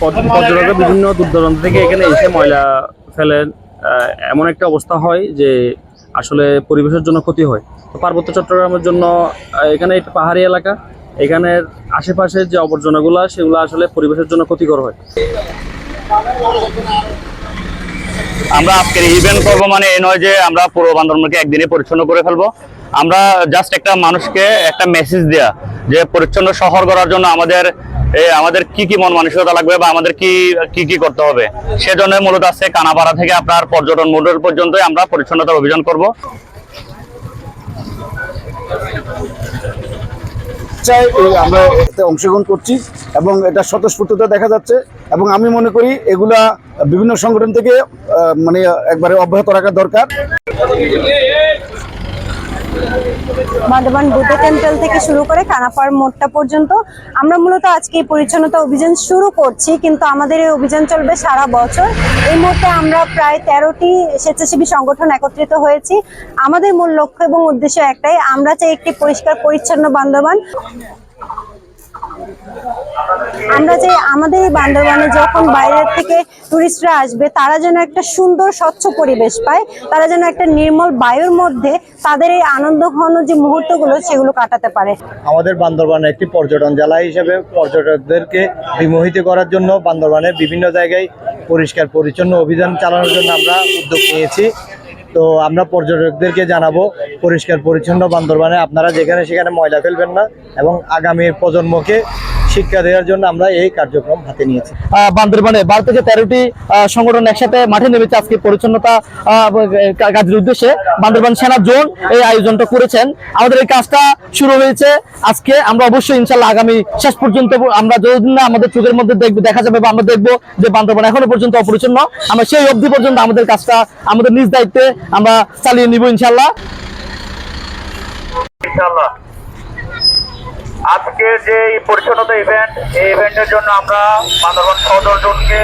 পর্যটকরা বিভিন্ন দূর দূরান্ত থেকে এখানে এসে ময়লা ফেলেন। এমন একটা অবস্থা হয় যে আসলে পরিবেশের জন্য ক্ষতি হয়। তো পার্বত্য চট্টগ্রামের জন্য এখানে একটা পাহাড়ি এলাকা, এখানের আশেপাশের যে আবর্জনাগুলো সেগুলো আসলে পরিবেশের জন্য ক্ষতিকর হয়। আমরা আজকের ইভেন্ট করবো মানে এই নয় যে আমরা পুরো বান্দরবানকে একদিনে পরিচ্ছন্ন করে ফেলবো। আমরা জাস্ট একটা মানুষকে একটা মেসেজ দেয়া যে পরিচ্ছন্ন শহর করার জন্য আমাদের কি কি মন মানসিকতা লাগবে বা আমাদের কি কি করতে হবে, সেজন্য মূলত আছে কানাপাড়া থেকে আপনার পর্যটন মন্ডল পর্যন্ত আমরা পরিচ্ছন্নতার অভিযান করব। আমরা এতে অংশগ্রহণ করছি এবং এটা স্বতঃস্ফূর্ততা দেখা যাচ্ছে এবং আমি মনে করি এগুলা বিভিন্ন সংগঠন থেকে মানে একবারে অব্যাহত রাখা দরকার। বান্দরবান বুদ্ধ টেম্পল থেকে শুরু করে কানাপাড় মোড়টা পর্যন্ত আমরা মূলত আজকে এই পরিচ্ছন্নতা অভিযান শুরু করছি, কিন্তু আমাদের এই অভিযান চলবে সারা বছর। এই মুহূর্তে আমরা প্রায় 13টি স্বেচ্ছাসেবী সংগঠন একত্রিত হয়েছি। আমাদের মূল লক্ষ্য এবং উদ্দেশ্য একটাই, আমরা চাই একটি পরিষ্কার পরিচ্ছন্ন বান্দরবান। আমরা চাই আমাদের এই বান্দরবানে যখন বাইরের থেকে টুরিস্টরা আসবে তারা যেন একটা সুন্দর স্বচ্ছ পরিবেশ পায়, তারা যেন একটা নির্মল বায়ুর মধ্যে তাদের এই আনন্দ ঘন যে মুহূর্তগুলো সেগুলো কাটাতে পারে। আমাদের বান্দরবান একটি পর্যটন জেলা হিসেবে পর্যটকদেরকে বিমোহিত করার জন্য বান্দরবানের বিভিন্ন জায়গায় পরিষ্কার পরিচ্ছন্ন অভিযান চালানোর জন্য আমরা উদ্যোগ নিয়েছি। তো আমরা পর্যটকদেরকে জানাবো পরিষ্কার পরিচ্ছন্ন বান্দরবানে আপনারা যেখানে সেখানে ময়লা ফেলবেন না এবং আগামী প্রজন্মকে শিক্ষা দেওয়ার জন্য আমরা এই কার্যক্রম হাতে নিয়েছি। বান্দরবানে 12 থেকে 13টি সংগঠন একসাথে মাঠে নেমেছে আজকে পরিচ্ছন্নতা কাজের উদ্দেশ্যে। বান্দরবান সেনা জোন এই আয়োজনটা করেছেন। আমাদের এই কাজটা শুরু হয়েছে আজকে। আমরা অবশ্যই ইনশাল্লাহ আগামী শেষ পর্যন্ত আমরা যতদিন না আমাদের চোখের মধ্যে দেখা যাবে বা আমরা দেখবো যে বান্দরবান এখনো পর্যন্ত অপরিচ্ছন্ন, আমরা সেই অবধি পর্যন্ত আমাদের কাজটা আমাদের নিজ দায়িত্বে আমরা চালিয়ে নিব ইনশাল্লাহ। আজকে যে পরিচ্ছন্নতা ইভেন্ট, এই ইভেন্টের জন্য আমরা বান্দরবান সদর জোনকে